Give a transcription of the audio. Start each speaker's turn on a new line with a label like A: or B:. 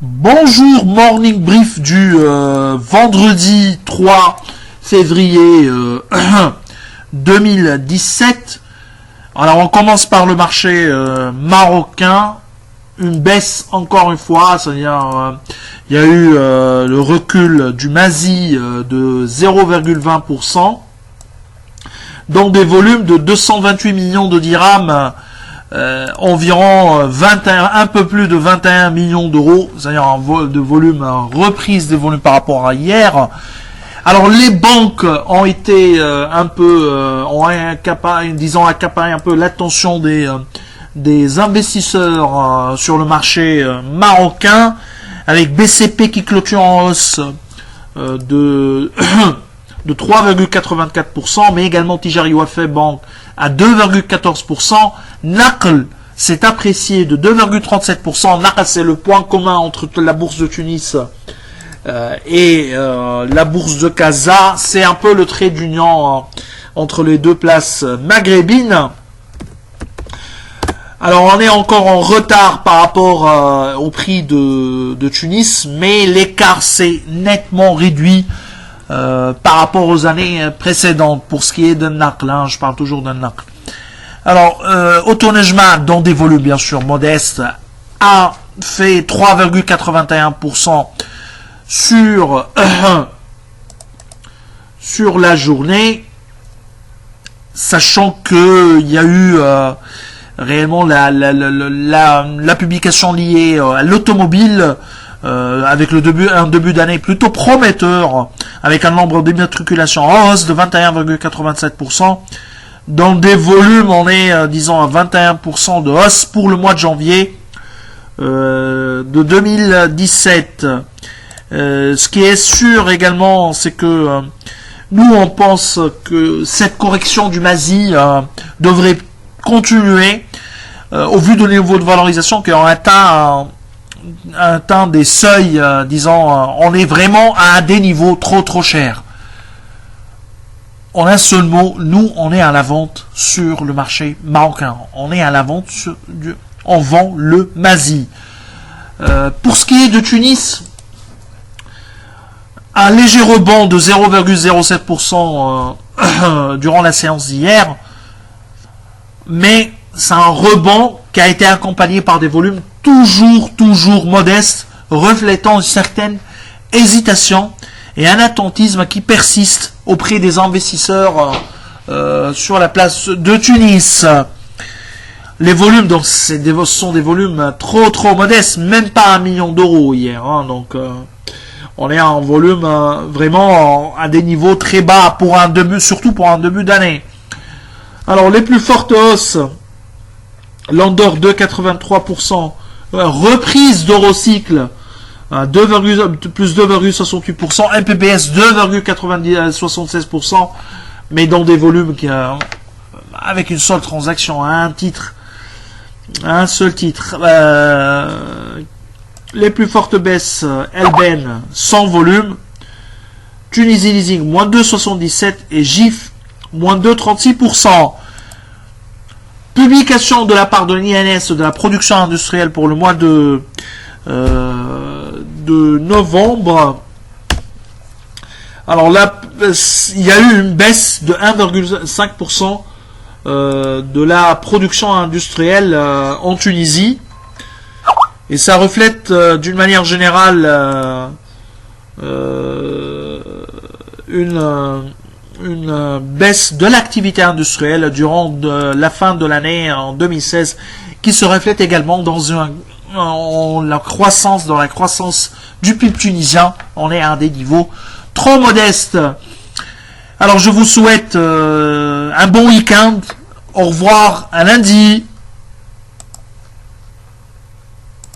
A: Bonjour, morning brief du vendredi 3 février 2017. Alors on commence par le marché marocain. Une baisse encore une fois, c'est-à-dire il y a eu le recul du Mazi de 0,20%, donc des volumes de 228 millions de dirhams, environ 21, un peu plus de 21 millions d'euros, c'est-à-dire un de volume, reprise des volumes par rapport à hier. Alors les banques ont été un peu, ont accaparé un peu l'attention des investisseurs sur le marché marocain, avec BCP qui clôture en hausse de 3,84%, mais également Tijari Wafé Bank à 2,14%. Naql s'est apprécié de 2,37%. Naql, c'est le point commun entre la bourse de Tunis et la bourse de Casa. C'est un peu le trait d'union entre les deux places maghrébines. Alors on est encore en retard par rapport au prix de Tunis, mais l'écart s'est nettement réduit par rapport aux années précédentes pour ce qui est de Naql, hein, je parle toujours de Naql. Alors Autonejma, dans des volumes bien sûr modestes, a fait 3,81% sur la journée, sachant que il y a eu réellement la publication liée à l'automobile, avec un début d'année plutôt prometteur, avec un nombre d'immatriculations en hausse de 21,87%. Dans des volumes, on est, disons, à 21% de hausse pour le mois de janvier de 2017. Ce qui est sûr également, c'est que nous, on pense que cette correction du Mazi devrait continuer au vu de niveau de valorisation qui ont atteint des seuils, disons, on est vraiment à des niveaux trop chers. En un seul mot, nous, on est à la vente sur le marché marocain. On est à la vente on vend le Mazi. Pour ce qui est de Tunis, un léger rebond de 0,07% durant la séance d'hier, mais c'est un rebond qui a été accompagné par des volumes toujours modestes, reflétant une certaine hésitation et un attentisme qui persiste auprès des investisseurs sur la place de Tunis. Les volumes, donc, ce sont des volumes trop modestes, même pas 1 million d'euros hier, hein, donc on est en volume vraiment à des niveaux très bas pour un début, surtout pour un début d'année. Alors les plus fortes hausses, Landor 2,83%, reprise d'Eurocycle plus 2,68%, MPBS 2,76%, mais dans des volumes avec une seule transaction, un seul titre. Les plus fortes baisses, Elben sans volume, Tunisie Leasing moins 2,77% et GIF moins 2,36%. Publication de la part de l'INS de la production industrielle pour le mois de novembre. Alors là, il y a eu une baisse de 1,5% de la production industrielle en Tunisie. Et ça reflète d'une manière générale une baisse de l'activité industrielle durant la fin de l'année en 2016, qui se reflète également dans la croissance du PIB tunisien. On est à des niveaux trop modestes. Alors je vous souhaite un bon week-end. Au revoir à lundi.